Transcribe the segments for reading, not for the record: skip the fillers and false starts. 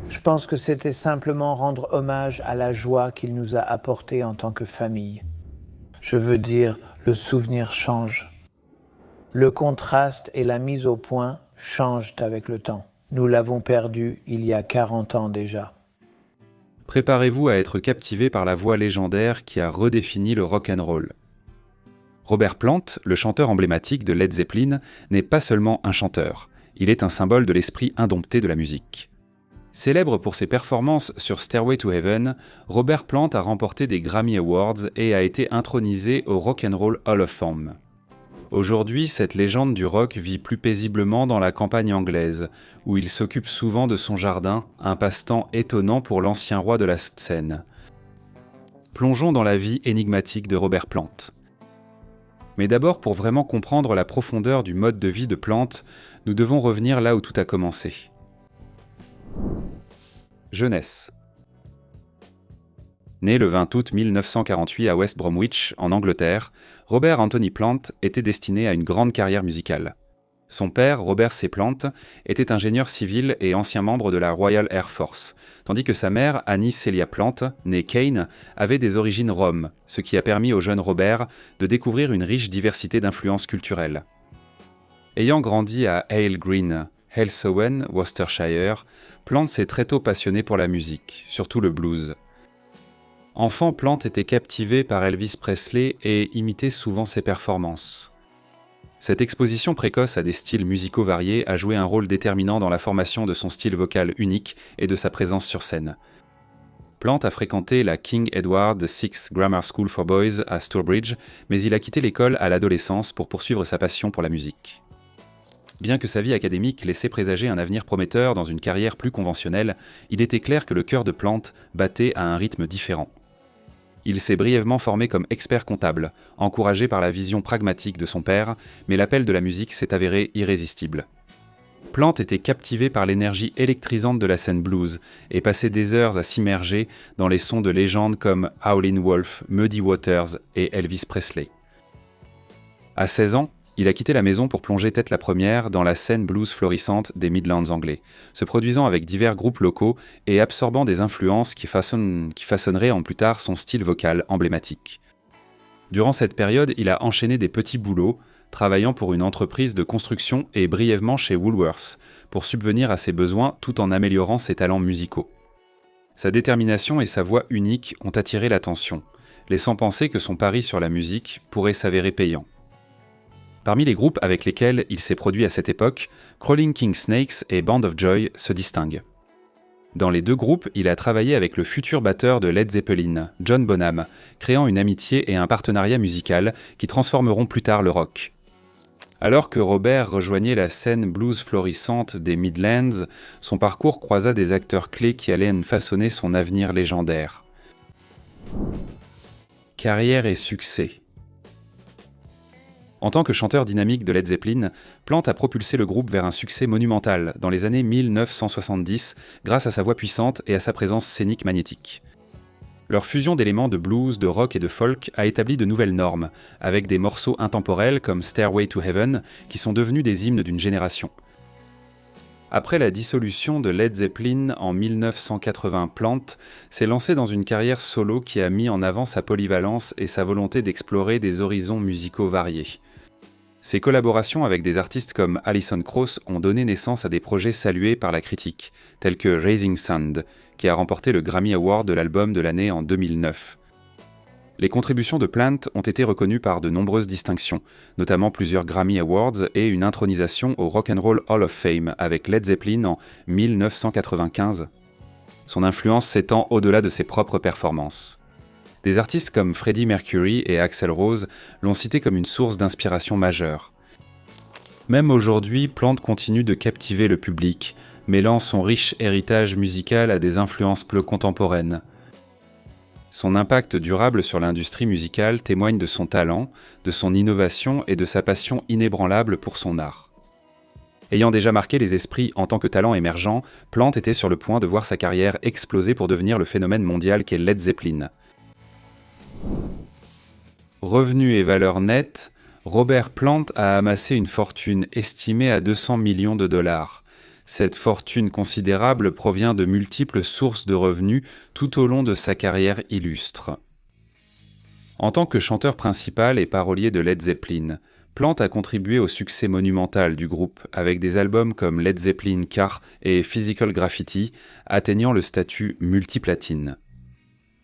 Je pense que c'était simplement rendre hommage à la joie qu'il nous a apportée en tant que famille. Je veux dire, le souvenir change. Le contraste et la mise au point changent avec le temps. Nous l'avons perdu il y a 40 ans déjà. Préparez-vous à être captivé par la voix légendaire qui a redéfini le rock'n'roll. Robert Plant, le chanteur emblématique de Led Zeppelin, n'est pas seulement un chanteur, il est un symbole de l'esprit indompté de la musique. Célèbre pour ses performances sur Stairway to Heaven, Robert Plant a remporté des Grammy Awards et a été intronisé au Rock and Roll Hall of Fame. Aujourd'hui, cette légende du rock vit plus paisiblement dans la campagne anglaise, où il s'occupe souvent de son jardin, un passe-temps étonnant pour l'ancien roi de la scène. Plongeons dans la vie énigmatique de Robert Plant. Mais d'abord, pour vraiment comprendre la profondeur du mode de vie de Plant, nous devons revenir là où tout a commencé. Jeunesse. Né le 20 août 1948 à West Bromwich, en Angleterre, Robert Anthony Plant était destiné à une grande carrière musicale. Son père, Robert C. Plant, était ingénieur civil et ancien membre de la Royal Air Force, tandis que sa mère, Annie Celia Plant, née Kane, avait des origines roms, ce qui a permis au jeune Robert de découvrir une riche diversité d'influences culturelles. Ayant grandi à Hale Green, Halesowen, Worcestershire, Plant s'est très tôt passionné pour la musique, surtout le blues. Enfant, Plant était captivé par Elvis Presley et imitait souvent ses performances. Cette exposition précoce à des styles musicaux variés a joué un rôle déterminant dans la formation de son style vocal unique et de sa présence sur scène. Plant a fréquenté la King Edward VI Grammar School for Boys à Stourbridge, mais il a quitté l'école à l'adolescence pour poursuivre sa passion pour la musique. Bien que sa vie académique laissait présager un avenir prometteur dans une carrière plus conventionnelle, il était clair que le cœur de Plant battait à un rythme différent. Il s'est brièvement formé comme expert comptable, encouragé par la vision pragmatique de son père, mais l'appel de la musique s'est avéré irrésistible. Plant était captivé par l'énergie électrisante de la scène blues et passait des heures à s'immerger dans les sons de légendes comme Howlin' Wolf, Muddy Waters et Elvis Presley. À 16 ans, il a quitté la maison pour plonger tête la première dans la scène blues florissante des Midlands anglais, se produisant avec divers groupes locaux et absorbant des influences qui façonneraient en plus tard son style vocal emblématique. Durant cette période, il a enchaîné des petits boulots, travaillant pour une entreprise de construction et brièvement chez Woolworths, pour subvenir à ses besoins tout en améliorant ses talents musicaux. Sa détermination et sa voix unique ont attiré l'attention, laissant penser que son pari sur la musique pourrait s'avérer payant. Parmi les groupes avec lesquels il s'est produit à cette époque, Crawling King Snakes et Band of Joy se distinguent. Dans les deux groupes, il a travaillé avec le futur batteur de Led Zeppelin, John Bonham, créant une amitié et un partenariat musical qui transformeront plus tard le rock. Alors que Robert rejoignait la scène blues florissante des Midlands, son parcours croisa des acteurs clés qui allaient façonner son avenir légendaire. Carrière et succès. En tant que chanteur dynamique de Led Zeppelin, Plant a propulsé le groupe vers un succès monumental dans les années 1970 grâce à sa voix puissante et à sa présence scénique magnétique. Leur fusion d'éléments de blues, de rock et de folk a établi de nouvelles normes, avec des morceaux intemporels comme Stairway to Heaven qui sont devenus des hymnes d'une génération. Après la dissolution de Led Zeppelin en 1980, Plant s'est lancé dans une carrière solo qui a mis en avant sa polyvalence et sa volonté d'explorer des horizons musicaux variés. Ses collaborations avec des artistes comme Alison Krauss ont donné naissance à des projets salués par la critique, tels que Raising Sand, qui a remporté le Grammy Award de l'album de l'année en 2009. Les contributions de Plant ont été reconnues par de nombreuses distinctions, notamment plusieurs Grammy Awards et une intronisation au Rock and Roll Hall of Fame avec Led Zeppelin en 1995. Son influence s'étend au-delà de ses propres performances. Des artistes comme Freddie Mercury et Axl Rose l'ont cité comme une source d'inspiration majeure. Même aujourd'hui, Plant continue de captiver le public, mêlant son riche héritage musical à des influences plus contemporaines. Son impact durable sur l'industrie musicale témoigne de son talent, de son innovation et de sa passion inébranlable pour son art. Ayant déjà marqué les esprits en tant que talent émergent, Plant était sur le point de voir sa carrière exploser pour devenir le phénomène mondial qu'est Led Zeppelin. Revenus et valeur nette, Robert Plant a amassé une fortune estimée à 200 millions de dollars. Cette fortune considérable provient de multiples sources de revenus tout au long de sa carrière illustre. En tant que chanteur principal et parolier de Led Zeppelin, Plant a contribué au succès monumental du groupe avec des albums comme Led Zeppelin Car et Physical Graffiti atteignant le statut multiplatine.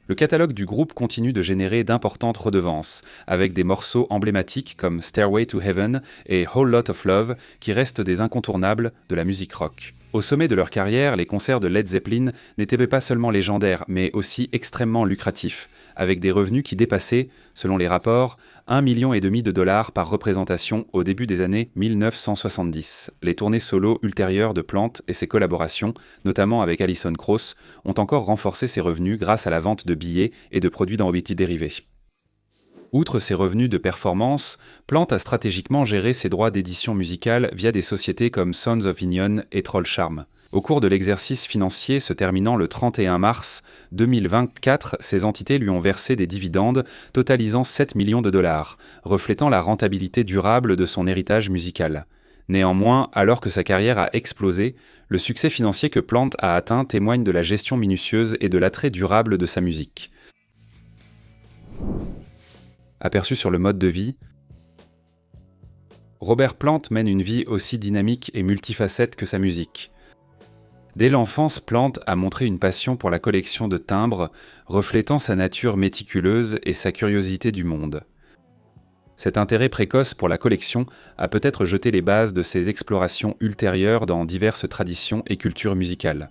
Le catalogue du groupe continue de générer d'importantes redevances, avec des morceaux emblématiques comme Stairway to Heaven et Whole Lot of Love qui restent des incontournables de la musique rock. Au sommet de leur carrière, les concerts de Led Zeppelin n'étaient pas seulement légendaires, mais aussi extrêmement lucratifs, avec des revenus qui dépassaient, selon les rapports, 1,5 million de dollars par représentation au début des années 1970. Les tournées solo ultérieures de Plant et ses collaborations, notamment avec Alison Krauss, ont encore renforcé ces revenus grâce à la vente de billets et de produits dérivés dérivés. Outre ses revenus de performance, Plant a stratégiquement géré ses droits d'édition musicale via des sociétés comme Sons of Union et Troll Charm. Au cours de l'exercice financier se terminant le 31 mars 2024, ces entités lui ont versé des dividendes totalisant 7 millions de dollars, reflétant la rentabilité durable de son héritage musical. Néanmoins, alors que sa carrière a explosé, le succès financier que Plant a atteint témoigne de la gestion minutieuse et de l'attrait durable de sa musique. Aperçu sur le mode de vie, Robert Plant mène une vie aussi dynamique et multifacette que sa musique. Dès l'enfance, Plant a montré une passion pour la collection de timbres, reflétant sa nature méticuleuse et sa curiosité du monde. Cet intérêt précoce pour la collection a peut-être jeté les bases de ses explorations ultérieures dans diverses traditions et cultures musicales.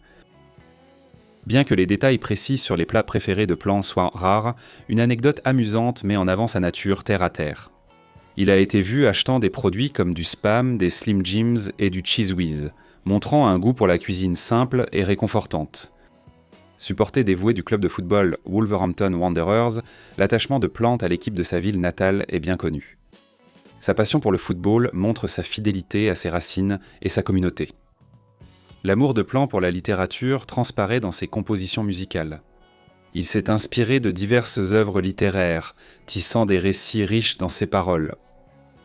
Bien que les détails précis sur les plats préférés de Plant soient rares, une anecdote amusante met en avant sa nature terre-à-terre. Il a été vu achetant des produits comme du Spam, des Slim Jims et du Cheez Whiz, montrant un goût pour la cuisine simple et réconfortante. Supporter dévoué du club de football Wolverhampton Wanderers, l'attachement de Plant à l'équipe de sa ville natale est bien connu. Sa passion pour le football montre sa fidélité à ses racines et sa communauté. L'amour de Plant pour la littérature transparaît dans ses compositions musicales. Il s'est inspiré de diverses œuvres littéraires, tissant des récits riches dans ses paroles.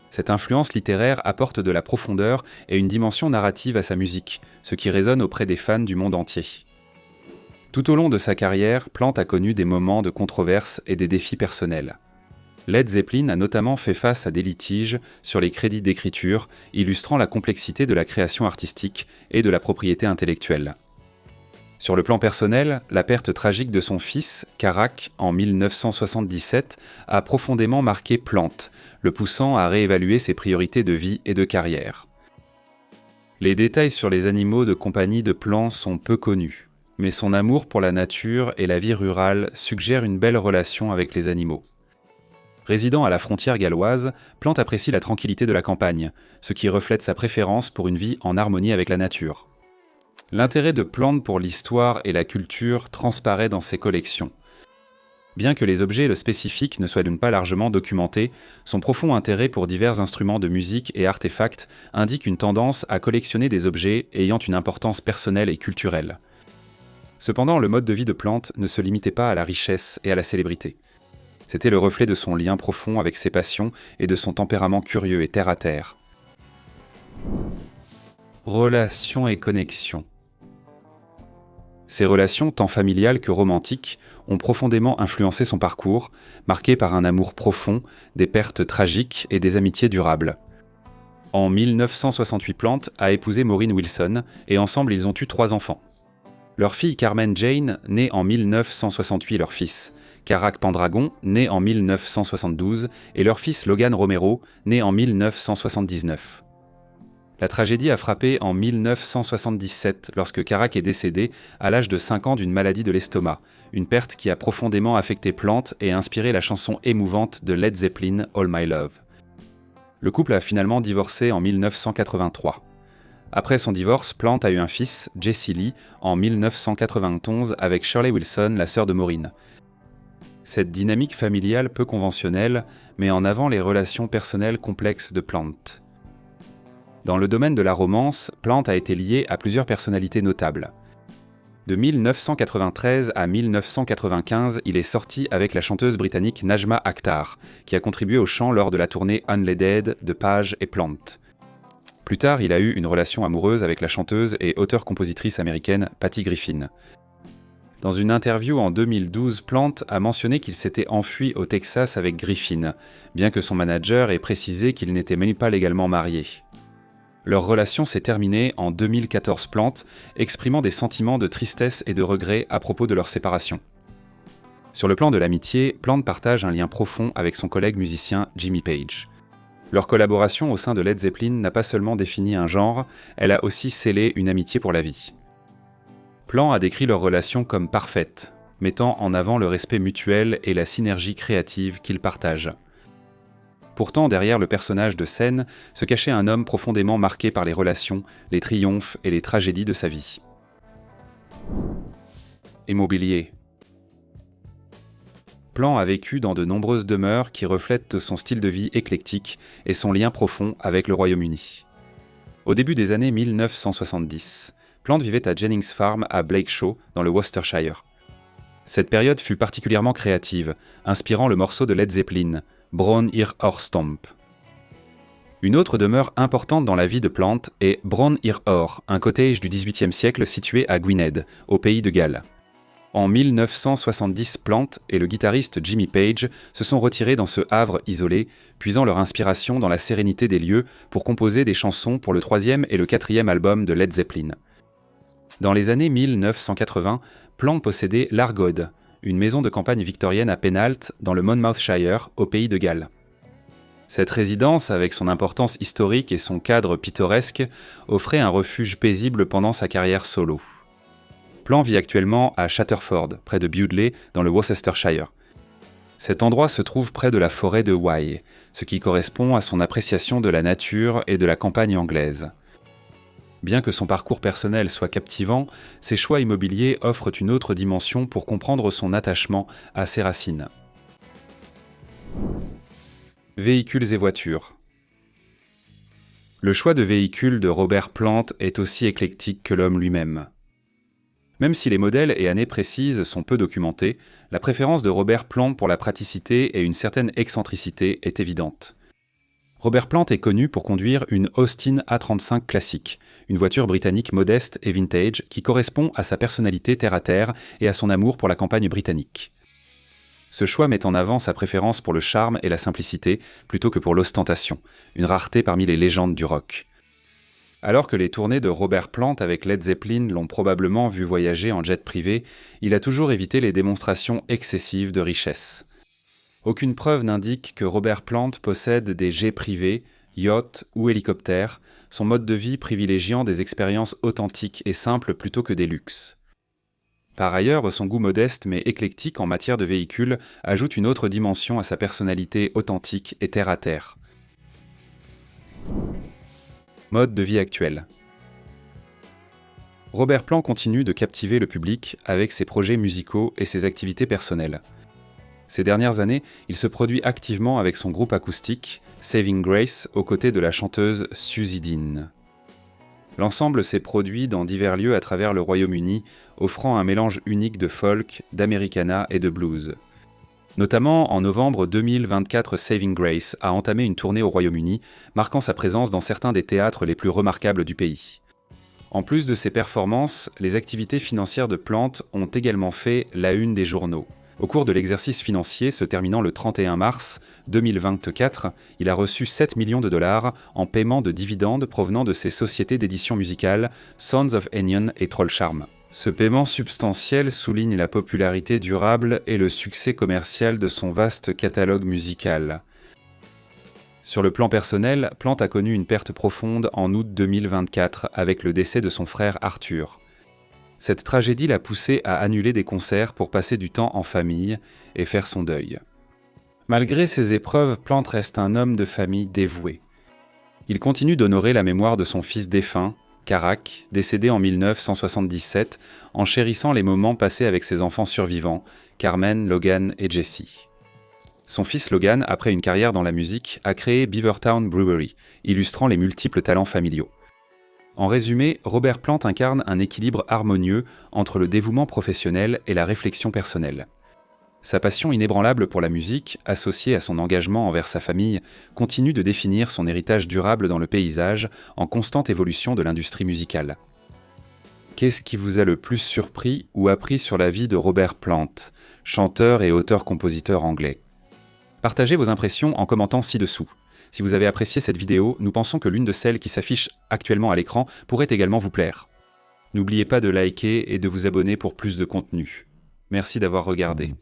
Cette influence littéraire apporte de la profondeur et une dimension narrative à sa musique, ce qui résonne auprès des fans du monde entier. Tout au long de sa carrière, Plant a connu des moments de controverse et des défis personnels. Led Zeppelin a notamment fait face à des litiges sur les crédits d'écriture, illustrant la complexité de la création artistique et de la propriété intellectuelle. Sur le plan personnel, la perte tragique de son fils, Karak, en 1977, a profondément marqué Plant, le poussant à réévaluer ses priorités de vie et de carrière. Les détails sur les animaux de compagnie de Plant sont peu connus, mais son amour pour la nature et la vie rurale suggère une belle relation avec les animaux. Résidant à la frontière galloise, Plant apprécie la tranquillité de la campagne, ce qui reflète sa préférence pour une vie en harmonie avec la nature. L'intérêt de Plant pour l'histoire et la culture transparaît dans ses collections. Bien que les objets le spécifiques ne soient pas largement documentés, son profond intérêt pour divers instruments de musique et artefacts indique une tendance à collectionner des objets ayant une importance personnelle et culturelle. Cependant, le mode de vie de Plant ne se limitait pas à la richesse et à la célébrité. C'était le reflet de son lien profond avec ses passions et de son tempérament curieux et terre-à-terre. Relations et connexions. Ces relations, tant familiales que romantiques, ont profondément influencé son parcours, marqué par un amour profond, des pertes tragiques et des amitiés durables. En 1968, Plant a épousé Maureen Wilson et ensemble ils ont eu 3 enfants. Leur fille Carmen Jane, née en 1968 leur fils, Karak Pendragon, né en 1972, et leur fils Logan Romero, né en 1979. La tragédie a frappé en 1977 lorsque Karak est décédé à l'âge de 5 ans d'une maladie de l'estomac, une perte qui a profondément affecté Plant et inspiré la chanson émouvante de Led Zeppelin All My Love. Le couple a finalement divorcé en 1983. Après son divorce, Plant a eu un fils, Jesse Lee, en 1991 avec Shirley Wilson, la sœur de Maureen. Cette dynamique familiale peu conventionnelle met en avant les relations personnelles complexes de Plant. Dans le domaine de la romance, Plant a été lié à plusieurs personnalités notables. De 1993 à 1995, il est sorti avec la chanteuse britannique Najma Akhtar, qui a contribué au chant lors de la tournée Unleaded de Page et Plant. Plus tard, il a eu une relation amoureuse avec la chanteuse et auteure-compositrice américaine Patty Griffin. Dans une interview en 2012, Plant a mentionné qu'il s'était enfui au Texas avec Griffin, bien que son manager ait précisé qu'il n'était même pas légalement marié. Leur relation s'est terminée en 2014, Plant exprimant des sentiments de tristesse et de regret à propos de leur séparation. Sur le plan de l'amitié, Plant partage un lien profond avec son collègue musicien Jimmy Page. Leur collaboration au sein de Led Zeppelin n'a pas seulement défini un genre, elle a aussi scellé une amitié pour la vie. Plant a décrit leur relation comme parfaite, mettant en avant le respect mutuel et la synergie créative qu'ils partagent. Pourtant, derrière le personnage de scène, se cachait un homme profondément marqué par les relations, les triomphes et les tragédies de sa vie. Immobilier. Plant a vécu dans de nombreuses demeures qui reflètent son style de vie éclectique et son lien profond avec le Royaume-Uni. Au début des années 1970, Plant vivait à Jennings Farm à Blakeshaw, dans le Worcestershire. Cette période fut particulièrement créative, inspirant le morceau de Led Zeppelin, Bron Yr Or Stomp. Une autre demeure importante dans la vie de Plant est Bron Yr Or, un cottage du XVIIIe siècle situé à Gwynedd, au pays de Galles. En 1970, Plant et le guitariste Jimmy Page se sont retirés dans ce havre isolé, puisant leur inspiration dans la sérénité des lieux pour composer des chansons pour le 3e et le 4e album de Led Zeppelin. Dans les années 1980, Plant possédait l'Argode, une maison de campagne victorienne à Penalt, dans le Monmouthshire, au pays de Galles. Cette résidence, avec son importance historique et son cadre pittoresque, offrait un refuge paisible pendant sa carrière solo. Plant vit actuellement à Chatterford, près de Bewdley, dans le Worcestershire. Cet endroit se trouve près de la forêt de Wye, ce qui correspond à son appréciation de la nature et de la campagne anglaise. Bien que son parcours personnel soit captivant, ses choix immobiliers offrent une autre dimension pour comprendre son attachement à ses racines. Véhicules et voitures. Le choix de véhicules de Robert Plant est aussi éclectique que l'homme lui-même. Même si les modèles et années précises sont peu documentés, la préférence de Robert Plant pour la praticité et une certaine excentricité est évidente. Robert Plant est connu pour conduire une Austin A35 classique, une voiture britannique modeste et vintage qui correspond à sa personnalité terre-à-terre et à son amour pour la campagne britannique. Ce choix met en avant sa préférence pour le charme et la simplicité plutôt que pour l'ostentation, une rareté parmi les légendes du rock. Alors que les tournées de Robert Plant avec Led Zeppelin l'ont probablement vu voyager en jet privé, il a toujours évité les démonstrations excessives de richesse. Aucune preuve n'indique que Robert Plant possède des jets privés, yachts ou hélicoptères, son mode de vie privilégiant des expériences authentiques et simples plutôt que des luxes. Par ailleurs, son goût modeste mais éclectique en matière de véhicules ajoute une autre dimension à sa personnalité authentique et terre-à-terre. Mode de vie actuel. Robert Plant continue de captiver le public avec ses projets musicaux et ses activités personnelles. Ces dernières années, il se produit activement avec son groupe acoustique, Saving Grace, aux côtés de la chanteuse Susie Dean. L'ensemble s'est produit dans divers lieux à travers le Royaume-Uni, offrant un mélange unique de folk, d'Americana et de blues. Notamment, en novembre 2024, Saving Grace a entamé une tournée au Royaume-Uni, marquant sa présence dans certains des théâtres les plus remarquables du pays. En plus de ses performances, les activités financières de Plant ont également fait la une des journaux. Au cours de l'exercice financier se terminant le 31 mars 2024, il a reçu 7 millions de dollars en paiement de dividendes provenant de ses sociétés d'édition musicale Sons of Enion et Troll Charm. Ce paiement substantiel souligne la popularité durable et le succès commercial de son vaste catalogue musical. Sur le plan personnel, Plant a connu une perte profonde en août 2024 avec le décès de son frère Arthur. Cette tragédie l'a poussé à annuler des concerts pour passer du temps en famille et faire son deuil. Malgré ces épreuves, Plant reste un homme de famille dévoué. Il continue d'honorer la mémoire de son fils défunt, Carac, décédé en 1977, en chérissant les moments passés avec ses enfants survivants, Carmen, Logan et Jessie. Son fils Logan, après une carrière dans la musique, a créé Beavertown Brewery, illustrant les multiples talents familiaux. En résumé, Robert Plant incarne un équilibre harmonieux entre le dévouement professionnel et la réflexion personnelle. Sa passion inébranlable pour la musique, associée à son engagement envers sa famille, continue de définir son héritage durable dans le paysage, en constante évolution de l'industrie musicale. Qu'est-ce qui vous a le plus surpris ou appris sur la vie de Robert Plant, chanteur et auteur-compositeur anglais? Partagez vos impressions en commentant ci-dessous. Si vous avez apprécié cette vidéo, nous pensons que l'une de celles qui s'affiche actuellement à l'écran pourrait également vous plaire. N'oubliez pas de liker et de vous abonner pour plus de contenu. Merci d'avoir regardé.